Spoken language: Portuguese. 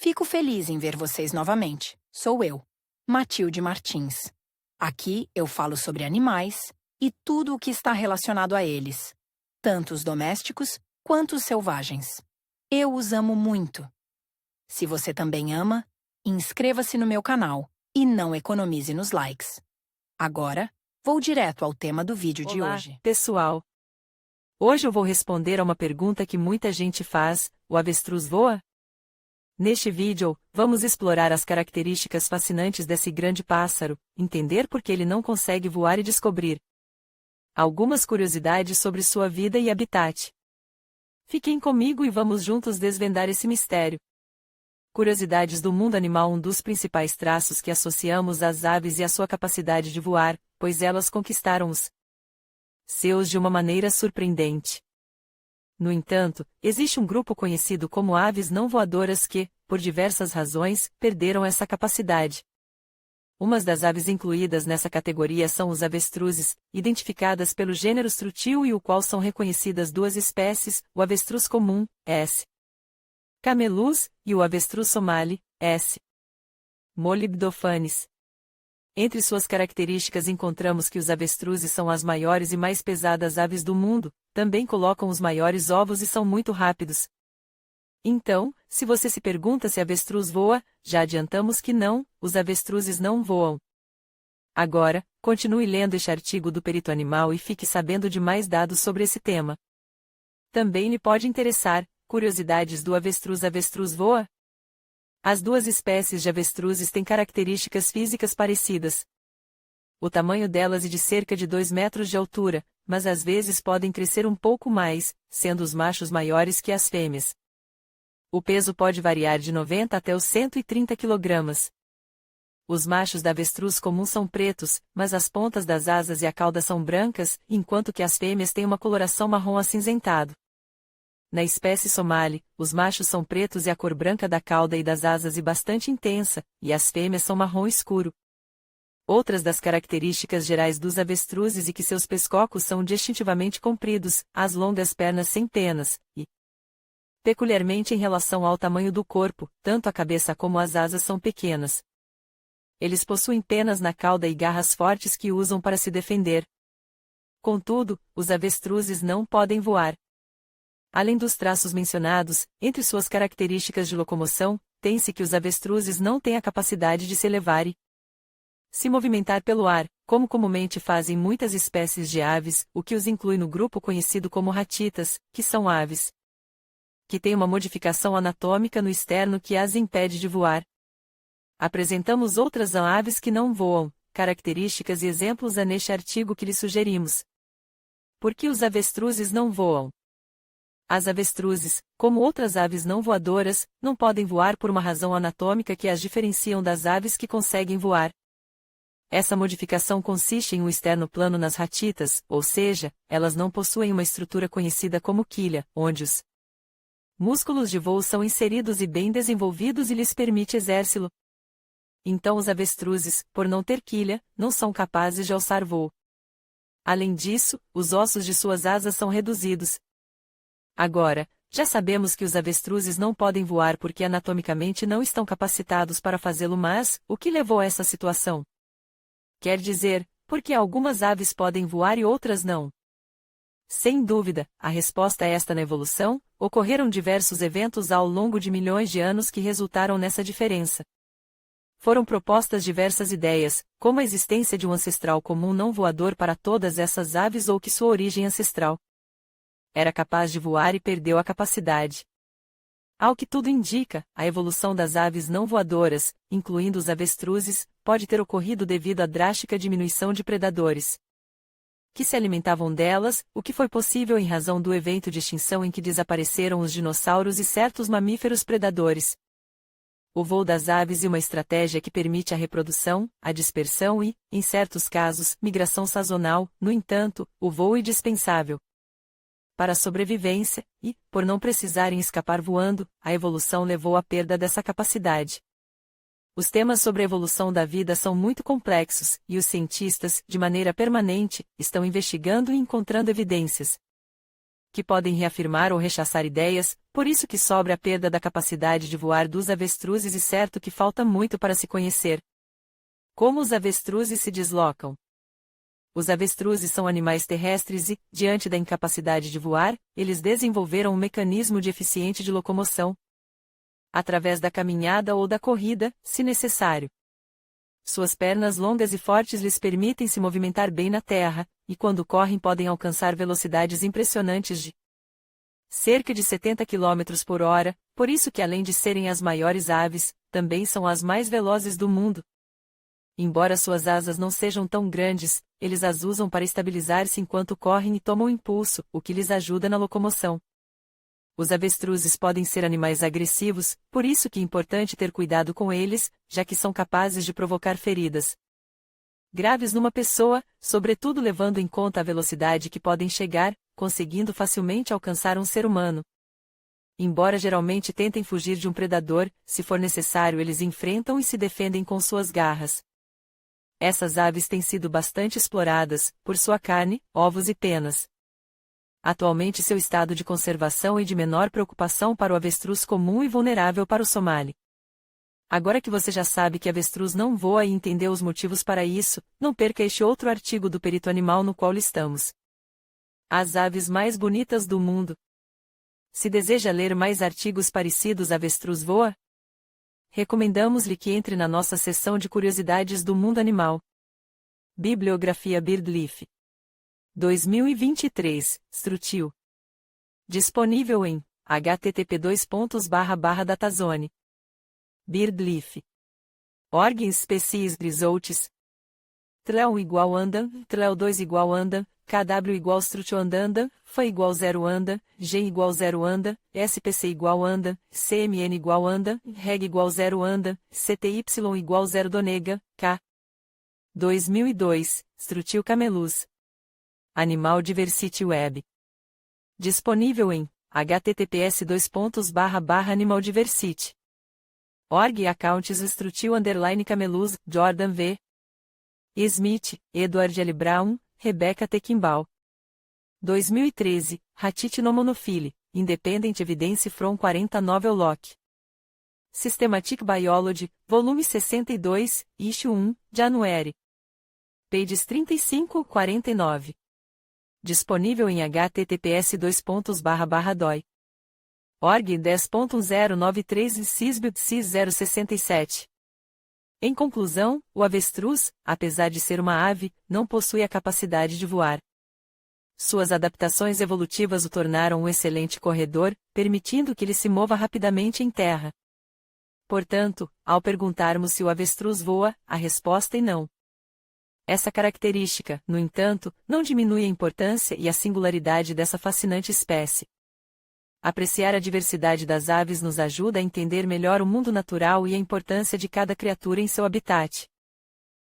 Fico feliz em ver vocês novamente. Sou eu, Matilde Martins. Aqui eu falo sobre animais e tudo o que está relacionado a eles, tanto os domésticos quanto os selvagens. Eu os amo muito. Se você também ama, inscreva-se no meu canal e não economize nos likes. Agora, vou direto ao tema do vídeo de Olá, hoje. pessoal! Hoje eu vou responder a uma pergunta que muita gente faz: o avestruz voa? Neste vídeo, vamos explorar as características fascinantes desse grande pássaro, entender por que ele não consegue voar e descobrir algumas curiosidades sobre sua vida e habitat. Fiquem comigo e vamos juntos desvendar esse mistério. Curiosidades do mundo animal. Um dos principais traços que associamos às aves é a sua capacidade de voar, pois elas conquistaram os seus de uma maneira surpreendente. No entanto, existe um grupo conhecido como aves não voadoras que, por diversas razões, perderam essa capacidade. Umas das aves incluídas nessa categoria são os avestruzes, identificadas pelo gênero Strutio e o qual são reconhecidas duas espécies, o avestruz comum, S. camelus, e o avestruz somali, S. molybdophanes. Entre suas características encontramos que os avestruzes são as maiores e mais pesadas aves do mundo, também colocam os maiores ovos e são muito rápidos. Então, se você se pergunta se avestruz voa, já adiantamos que não, os avestruzes não voam. Agora, continue lendo este artigo do Perito Animal e fique sabendo de mais dados sobre esse tema. Também lhe pode interessar: curiosidades do avestruz. Avestruz voa? As duas espécies de avestruzes têm características físicas parecidas. O tamanho delas é de cerca de 2 metros de altura, mas às vezes podem crescer um pouco mais, sendo os machos maiores que as fêmeas. O peso pode variar de 90 até os 130 kg. Os machos da avestruz comum são pretos, mas as pontas das asas e a cauda são brancas, enquanto que as fêmeas têm uma coloração marrom acinzentado. Na espécie somali, os machos são pretos e a cor branca da cauda e das asas é bastante intensa, e as fêmeas são marrom escuro. Outras das características gerais dos avestruzes é que seus pescocos são distintivamente compridos, as longas pernas sem penas, e, peculiarmente em relação ao tamanho do corpo, tanto a cabeça como as asas são pequenas. Eles possuem penas na cauda e garras fortes que usam para se defender. Contudo, os avestruzes não podem voar. Além dos traços mencionados, entre suas características de locomoção, tem-se que os avestruzes não têm a capacidade de se elevar e se movimentar pelo ar, como comumente fazem muitas espécies de aves, o que os inclui no grupo conhecido como ratitas, que são aves que têm uma modificação anatômica no externo que as impede de voar. Apresentamos outras aves que não voam, características e exemplos neste artigo que lhe sugerimos. Por que os avestruzes não voam? As avestruzes, como outras aves não voadoras, não podem voar por uma razão anatômica que as diferenciam das aves que conseguem voar. Essa modificação consiste em um externo plano nas ratitas, ou seja, elas não possuem uma estrutura conhecida como quilha, onde os músculos de voo são inseridos e bem desenvolvidos e lhes permite exércilo. Então os avestruzes, por não ter quilha, não são capazes de alçar voo. Além disso, os ossos de suas asas são reduzidos. Agora, já sabemos que os avestruzes não podem voar porque anatomicamente não estão capacitados para fazê-lo, mas o que levou a essa situação? Quer dizer, por que algumas aves podem voar e outras não? Sem dúvida, a resposta é esta: na evolução, ocorreram diversos eventos ao longo de milhões de anos que resultaram nessa diferença. Foram propostas diversas ideias, como a existência de um ancestral comum não voador para todas essas aves ou que sua origem ancestral era capaz de voar e perdeu a capacidade. Ao que tudo indica, a evolução das aves não voadoras, incluindo os avestruzes, pode ter ocorrido devido à drástica diminuição de predadores que se alimentavam delas, o que foi possível em razão do evento de extinção em que desapareceram os dinossauros e certos mamíferos predadores. O voo das aves é uma estratégia que permite a reprodução, a dispersão e, em certos casos, migração sazonal. No entanto, o voo é indispensável para a sobrevivência, e, por não precisarem escapar voando, a evolução levou à perda dessa capacidade. Os temas sobre a evolução da vida são muito complexos, e os cientistas, de maneira permanente, estão investigando e encontrando evidências que podem reafirmar ou rechaçar ideias, por isso que sobra a perda da capacidade de voar dos avestruzes e certo que falta muito para se conhecer. Como os avestruzes se deslocam? Os avestruzes são animais terrestres e, diante da incapacidade de voar, eles desenvolveram um mecanismo eficiente de locomoção. Através da caminhada ou da corrida, se necessário. Suas pernas longas e fortes lhes permitem se movimentar bem na terra, e quando correm podem alcançar velocidades impressionantes de cerca de 70 km por hora, por isso que além de serem as maiores aves, também são as mais velozes do mundo. Embora suas asas não sejam tão grandes, eles as usam para estabilizar-se enquanto correm e tomam impulso, o que lhes ajuda na locomoção. Os avestruzes podem ser animais agressivos, por isso que é importante ter cuidado com eles, já que são capazes de provocar feridas graves numa pessoa, sobretudo levando em conta a velocidade que podem chegar, conseguindo facilmente alcançar um ser humano. Embora geralmente tentem fugir de um predador, se for necessário eles enfrentam e se defendem com suas garras. Essas aves têm sido bastante exploradas, por sua carne, ovos e penas. Atualmente seu estado de conservação é de menor preocupação para o avestruz comum e vulnerável para o somali. Agora que você já sabe que avestruz não voa e entendeu os motivos para isso, não perca este outro artigo do Perito Animal no qual listamos as aves mais bonitas do mundo. Se deseja ler mais artigos parecidos Avestruz Voa? Recomendamos-lhe que entre na nossa seção de curiosidades do mundo animal. Bibliografia BirdLife 2023, Strutil. Disponível em http://datazone. BirdLife. Org Species Results. Trel igual anda, Trel 2 igual anda, KW igual Strutil andanda, Fa igual 0 anda, G igual 0 anda, SPC igual anda, CMN igual anda, Reg igual 0 anda, CTY igual 0 donega, K. 2002, Strutil camelus. Animal Diversity Web. Disponível em https://animaldiversity. Org Accounts Strutil _camelus, Jordan V. Smith, Edward L. Brown, Rebecca T. Kimball. 2013, Hatich no Monophile, Independent Evidence from 40 Novel Lock. Systematic Biology, volume 62, issue 1, January. Pages 35-49. Disponível em https://doi. Org 10.093 e Sysbio CIS 067. Em conclusão, o avestruz, apesar de ser uma ave, não possui a capacidade de voar. Suas adaptações evolutivas o tornaram um excelente corredor, permitindo que ele se mova rapidamente em terra. Portanto, ao perguntarmos se o avestruz voa, a resposta é não. Essa característica, no entanto, não diminui a importância e a singularidade dessa fascinante espécie. Apreciar a diversidade das aves nos ajuda a entender melhor o mundo natural e a importância de cada criatura em seu habitat.